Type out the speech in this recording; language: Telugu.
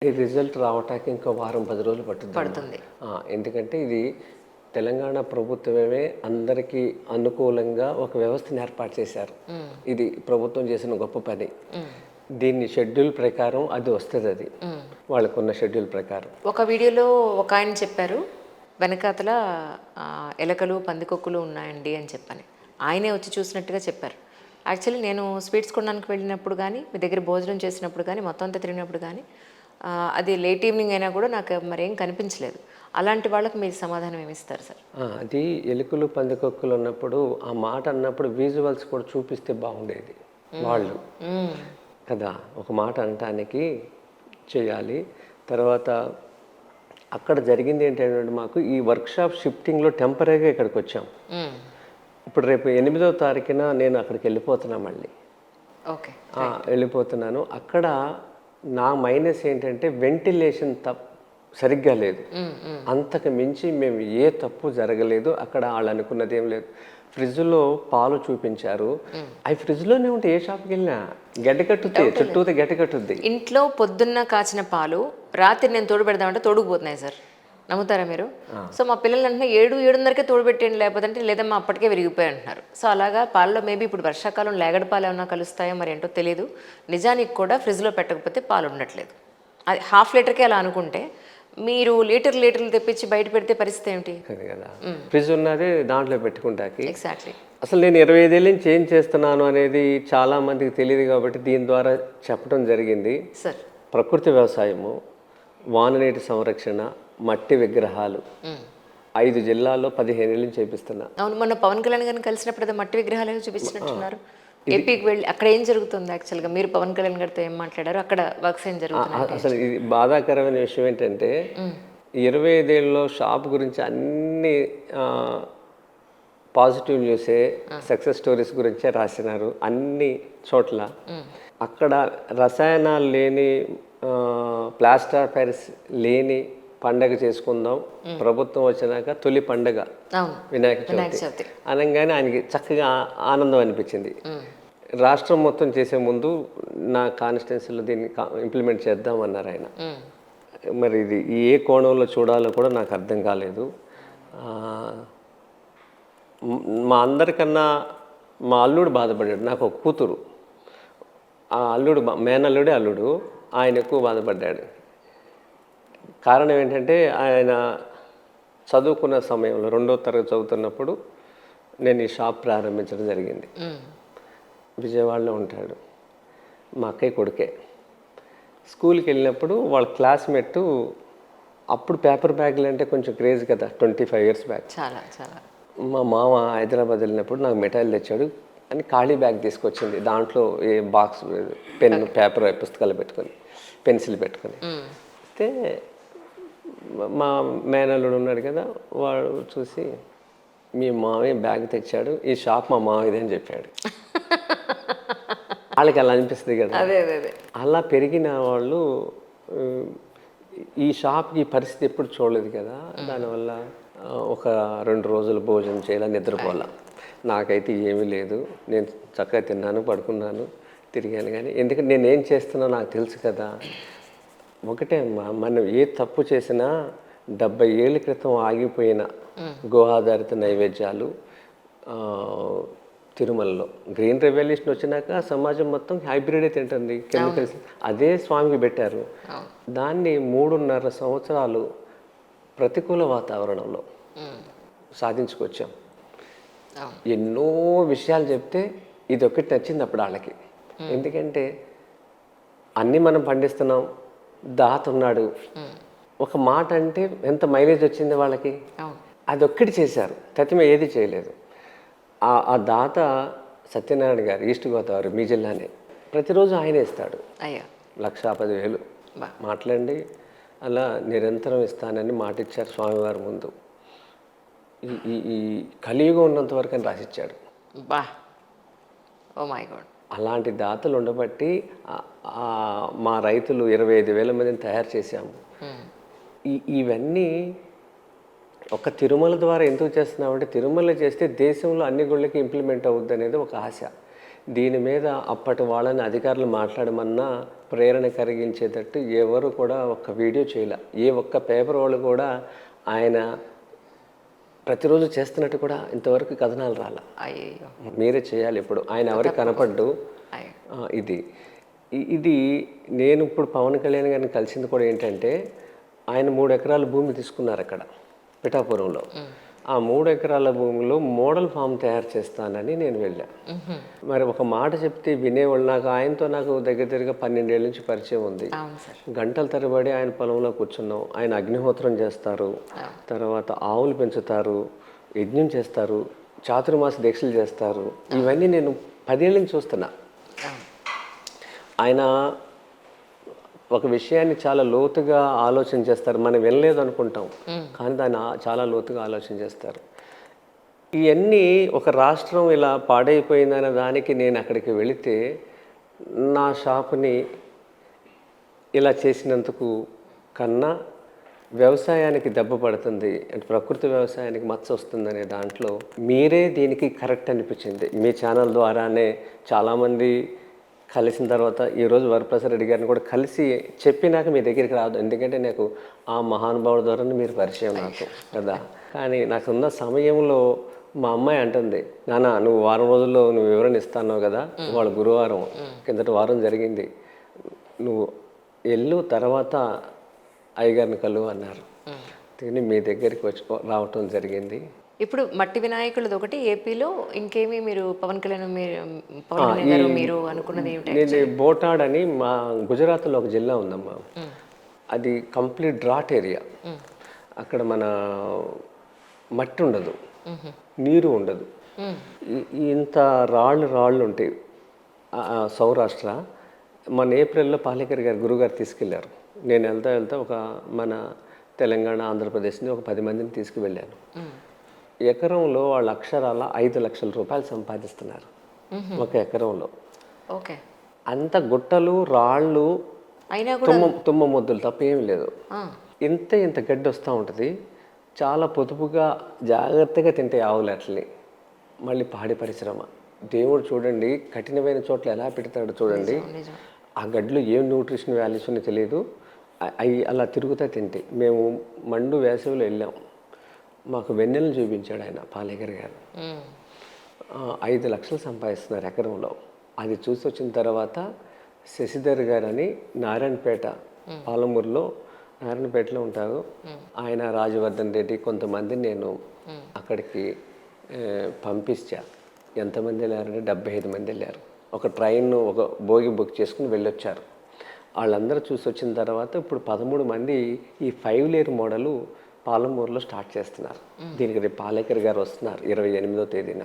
ఈ రిజల్ట్ రావటానికి ఇంకో వారం 10 రోజులు పడుతుంది. ఎందుకంటే ఇది తెలంగాణ ప్రభుత్వమే అందరికీ అనుకూలంగా ఒక వ్యవస్థను ఏర్పాటు చేశారు. ఇది ప్రభుత్వం చేసిన గొప్ప పని. దీన్ని షెడ్యూల్ ప్రకారం అది వస్తుంది, అది వాళ్ళకున్న షెడ్యూల్ ప్రకారం. ఒక వీడియోలో ఒక ఆయన చెప్పారు, వెనకాతల ఎలకలు పందికొక్కులు ఉన్నాయండి అని చెప్పని. ఆయనే వచ్చి చూసినట్టుగా చెప్పారు. యాక్చువల్లీ నేను స్వీట్స్ కొనడానికి వెళ్ళినప్పుడు కానీ, మీ దగ్గర భోజనం చేసినప్పుడు కానీ, మొత్తం అంతా తిరిగినప్పుడు కానీ, అది లేట్ ఈవినింగ్ అయినా కూడా నాకు మరేం కనిపించలేదు. అలాంటి వాళ్ళకి మీరు సమాధానం ఏమిస్తారు సార్? అది ఎలుకలు పందికొక్కులు ఉన్నప్పుడు ఆ మాట అన్నప్పుడు విజువల్స్ కూడా చూపిస్తే బాగుండేది వాళ్ళు కదా. ఒక మాట అనటానికి చేయాలి. తర్వాత అక్కడ జరిగింది ఏంటంటే, మాకు ఈ వర్క్షాప్ షిఫ్టింగ్లో టెంపరీగా ఇక్కడికి వచ్చాం. ఇప్పుడు రేపు 8వ తారీఖున నేను అక్కడికి వెళ్ళిపోతున్నా మళ్ళీ. ఓకే, వెళ్ళిపోతున్నాను. అక్కడ నా మైనస్ ఏంటంటే వెంటిలేషన్ సరిగ్గా లేదు. అంతకు మించి మేము ఏ తప్పు జరగలేదు. అక్కడ వాళ్ళు అనుకున్నది ఏం లేదు. ఫ్రిడ్జ్లో పాలు చూపించారు. అవి ఫ్రిడ్జ్లోనే ఉంటే ఏ షాప్కి వెళ్ళినా గడ్డకట్టుద్ది, చుట్టూతో గడ్డకట్టుద్ది. ఇంట్లో పొద్దున్న కాచిన పాలు రాత్రి నేను తోడు పెడదామంటే తోడుకుపోతున్నాయి సార్, నమ్ముతారా మీరు? సో మా పిల్లలు అంటే 7-7:30కే తోడుపెట్టండి, లేకపోతే లేదమ్మా అప్పటికే విరిగిపోయి అంటున్నారు. సో అలాగా పాలలో మేబీ ఇప్పుడు వర్షాకాలం లేగడ పాలు ఏమన్నా కలుస్తాయో మరి ఏంటో తెలియదు. నిజానికి కూడా ఫ్రిడ్జ్లో పెట్టకపోతే పాలు ఉండట్లేదు. అది హాఫ్ లీటర్కే అలా అనుకుంటే మీరు లీటర్లు తెప్పించి బయట పెడితే పరిస్థితి ఏమిటి కదా. ఫ్రిడ్జ్ ఉన్నది దాంట్లో పెట్టుకుంటాకి. ఎగ్జాక్ట్లీ. అసలు నేను 25 ఏళ్ళ నుంచి ఏం చేస్తున్నాను అనేది చాలా మందికి తెలియదు కాబట్టి దీని ద్వారా చెప్పడం జరిగింది. సార్, ప్రకృతి వ్యవసాయము, వాననీటి సంరక్షణ, మట్టి విగ్రహాలు 5 జిల్లాల్లో 15 ఏళ్ళ నుంచి చేపిస్తున్నా. అవును, మొన్న పవన్ కళ్యాణ్ గారిని కలిసినప్పుడు మట్టి విగ్రహాలు చూపించినట్టున్నారు. ఏపీకి వెళ్ళి అక్కడ ఏం జరుగుతుంది? యాక్చువల్గా మీరు పవన్ కళ్యాణ్ గారితో ఏం మాట్లాడారు? అక్కడ వర్క్స్ ఏం జరుగుతుంది? అసలు ఇది బాధాకరమైన విషయం ఏంటంటే 25 ఏళ్ళలో షాప్ గురించి అన్ని పాజిటివ్ న్యూసే, సక్సెస్ స్టోరీస్ గురించే రాసినారు అన్ని చోట్ల. అక్కడ రసాయనాలు లేని, ప్లాస్టర్ ఆఫ్ ప్యారిస్ లేని పండగ చేసుకుందాం, ప్రభుత్వం వచ్చినాక తొలి పండగ వినాయక చవితి అనగానే ఆయనకి చక్కగా ఆనందం అనిపించింది. రాష్ట్రం మొత్తం చేసే ముందు నా కాన్స్టిట్యున్సీలో దీన్ని ఇంప్లిమెంట్ చేద్దామన్నారు ఆయన. మరి ఇది ఏ కోణంలో చూడాలో కూడా నాకు అర్థం కాలేదు. మా అందరికన్నా మా అల్లుడు బాధపడ్డాడు. నాకు ఒక కూతురు, ఆ అల్లుడు మేనల్లుడే అల్లుడు, ఆయన ఎక్కువ బాధపడ్డాడు. కారణం ఏంటంటే ఆయన చదువుకున్న సమయంలో 2వ తరగతి చదువుతున్నప్పుడు నేను ఈ షాప్ ప్రారంభించడం జరిగింది. విజయవాడలో ఉంటాడు, మా అక్కయ్య కొడుకే. స్కూల్కి వెళ్ళినప్పుడు వాళ్ళ క్లాస్మేట్, అప్పుడు పేపర్ బ్యాగులు అంటే కొంచెం క్రేజ్ కదా, 25 ఇయర్స్ బ్యాక్. చాలా చాలా. మా మామ హైదరాబాద్ వెళ్ళినప్పుడు నాకు మిఠాయిలు తెచ్చాడు అని ఖాళీ బ్యాగ్ తీసుకొచ్చింది. దాంట్లో ఏ బాక్స్, పెన్, పేపర్, పుస్తకాలు పెట్టుకొని, పెన్సిల్ పెట్టుకొని అయితే మా మేనల్లుడు ఉన్నాడు కదా, వాడు చూసి మీ మామయ్య బ్యాగ్ తెచ్చాడు, ఈ షాప్ మా మామయ్యదే అని చెప్పాడు. వాళ్ళకి అలా అనిపిస్తుంది కదా. అలా పెరిగిన వాళ్ళు ఈ షాప్కి పరిస్థితి ఎప్పుడు చూడలేదు కదా. దానివల్ల ఒక 2 రోజులు భోజనం చేయాల, నిద్రపోవాల. నాకైతే ఏమీ లేదు, నేను చక్కగా తిన్నాను, పడుకున్నాను, తిరిగాను. కానీ ఎందుకంటే నేనేం చేస్తున్నా నాకు తెలుసు కదా. ఒకటే అమ్మా, మనం ఏ తప్పు చేసినా 70 ఏళ్ళ క్రితం ఆగిపోయిన గో ఆధారిత నైవేద్యాలు తిరుమలలో గ్రీన్ రెవల్యూషన్ వచ్చినాక సమాజం మొత్తం హైబ్రిడే తింటుంది, కెమికల్స్. అదే స్వామికి పెట్టారు. దాన్ని 3.5 సంవత్సరాలు ప్రతికూల వాతావరణంలో సాధించుకొచ్చాం. ఎన్నో విషయాలు చెప్తే ఇది ఒకటి నచ్చింది అప్పుడు వాళ్ళకి. ఎందుకంటే అన్నీ మనం పండిస్తున్నాం, దాత ఉన్నాడు, ఒక మాట అంటే ఎంత మైలేజ్ వచ్చింది వాళ్ళకి. అదొక్కటి చేశారు, తతిమ ఏది చేయలేదు. ఆ దాత సత్యనారాయణ గారు, ఈస్ట్ గోదావరి, మీ జిల్లానే. ప్రతిరోజు ఆయన ఇస్తాడు 1,10,000 మాట్లాడండి. అలా నిరంతరం ఇస్తానని మాట ఇచ్చారు స్వామివారి ముందు. ఈ కలియుగం ఉన్నంత వరకు అని రాసిచ్చాడు. అలాంటి దాతలు ఉండబట్టి మా రైతులు 25,000 మందిని తయారు చేశాము. ఇవన్నీ ఒక తిరుమల ద్వారా ఎందుకు చేస్తున్నామంటే, తిరుమల చేస్తే దేశంలో అన్ని గుళ్ళకి ఇంప్లిమెంట్ అవుద్ది అనేది ఒక ఆశ. దీని మీద అప్పటి వాళ్ళని అధికారులు మాట్లాడమన్నా ప్రేరణ కలిగించేటట్టు ఎవరు కూడా ఒక్క వీడియో చేయలే. ఏ ఒక్క పేపర్ వాళ్ళు కూడా ఆయన ప్రతిరోజు చేస్తున్నట్టు కూడా ఇంతవరకు కథనాలు రాలా. అయ్యో. మీరే చేయాలి ఇప్పుడు, ఆయన ఎవరికి కనపడ్డు. ఇది నేను ఇప్పుడు పవన్ కళ్యాణ్ గారిని కలిసింది కూడా ఏంటంటే, ఆయన 3 ఎకరాల భూమి తీసుకున్నారు అక్కడ పిఠాపురంలో. ఆ 3 ఎకరాల భూమిలో మోడల్ ఫామ్ తయారు చేస్తానని నేను వెళ్ళా. మరి ఒక మాట చెప్తే వినేవాళ్ళు. నాకు దగ్గర 12 ఏళ్ళ నుంచి పరిచయం ఉంది. గంటల తరబడి ఆయన పొలంలో కూర్చున్నాం. ఆయన అగ్నిహోత్రం చేస్తారు, తర్వాత ఆవులు పెంచుతారు, యజ్ఞం చేస్తారు, చాతుర్మాస దీక్షలు చేస్తారు. ఇవన్నీ నేను 10 ఏళ్ళ నుంచి చూస్తున్నా. ఆయన ఒక విషయాన్ని చాలా లోతుగా ఆలోచన చేస్తారు. మనం వినలేదు అనుకుంటాం, కానీ దాన్ని చాలా లోతుగా ఆలోచన చేస్తారు. ఇవన్నీ ఒక రాష్ట్రం ఇలా పాడైపోయిందనే దానికి నేను అక్కడికి వెళితే నా షాపుని ఇలా చేసినందుకు కన్నా వ్యవసాయానికి దెబ్బ పడుతుంది అంటే ప్రకృతి వ్యవసాయానికి మచ్చ వస్తుందనే దాంట్లో మీరే దీనికి కరెక్ట్ అనిపించింది. మీ ఛానల్ ద్వారానే చాలామంది కలిసిన తర్వాత ఈరోజు వరప్రసాద్ రెడ్డి గారిని కూడా కలిసి చెప్పినాక మీ దగ్గరికి రాదు. ఎందుకంటే నాకు ఆ మహానుభావుడు ద్వారా మీరు పరిచయం నాకు కదా. కానీ నాకున్న సమయంలో మా అమ్మాయి అంటుంది, నాన్న నువ్వు వారం రోజుల్లో నువ్వు వివరణ ఇస్తాన్నావు కదా, వాళ్ళ గురువారం కిందటి వారం జరిగింది, నువ్వు వెళ్ళు తర్వాత అయ్యగారిని కలువు అన్నారు. తిని మీ దగ్గరికి రావటం జరిగింది. ఇప్పుడు మట్టి వినాయకులది ఒకటి ఏపీలో, ఇంకేమి మీరు పవన్ కళ్యాణ్ గారు మీరు అనుకున్నది ఏమిటి? నేను బోటాడ్ అని మా గుజరాత్లో ఒక జిల్లా ఉందమ్మా. అది కంప్లీట్ డ్రాట్ ఏరియా. అక్కడ మన మట్టి ఉండదు, నీరు ఉండదు, ఇంత రాళ్ళు ఉంటాయి. సౌరాష్ట్ర. మన ఏప్రిల్లో పాలేకర్ గారు గురుగారు తీసుకెళ్లారు. నేను వెళ్తా ఒక మన తెలంగాణ ఆంధ్రప్రదేశ్ని ఒక 10 మందిని తీసుకువెళ్ళాను. ఎకరంలో వాళ్ళ అక్షరాల 5 లక్షల రూపాయలు సంపాదిస్తున్నారు ఒక ఎకరంలో. ఓకే. అంత గుట్టలు రాళ్ళు తుమ్మ ముద్దులు తప్ప ఏమి లేదు. ఇంత గడ్డి వస్తూ ఉంటుంది. చాలా పొదుపుగా జాగ్రత్తగా తింటే ఆవులు అట్లని. మళ్ళీ పాడి పరిశ్రమ. దేవుడు చూడండి కఠినమైన చోట్ల ఎలా పెడతాడు చూడండి. ఆ గడ్డిలో ఏం న్యూట్రిషన్ వాల్యూస్ అని తెలియదు. అవి అలా తిరుగుతా తింటే మేము మండు వేసవిలో వెళ్ళాం. మాకు వెన్నెలను చూపించాడు ఆయన పాలేకర్ గారు. 5 లక్షలు సంపాదిస్తున్నారు ఎకరంలో. అది చూసి వచ్చిన తర్వాత శశిధర్ గారు అని నారాయణపేట, పాలమూరులో నారాయణపేటలో ఉంటారు ఆయన, రాజవర్ధన్ రెడ్డి కొంతమంది నేను అక్కడికి పంపించా. ఎంతమంది వెళ్ళారంటే 75 మంది వెళ్ళారు. ఒక ట్రైన్ ఒక బోగి బుక్ చేసుకుని వెళ్ళొచ్చారు. వాళ్ళందరూ చూసి వచ్చిన తర్వాత ఇప్పుడు 13 మంది ఈ 5 లేయర్ మోడలు పాలమూరులో స్టార్ట్ చేస్తున్నారు. దీనికి రేపు పాలేకర్ గారు వస్తున్నారు 28వ తేదీన.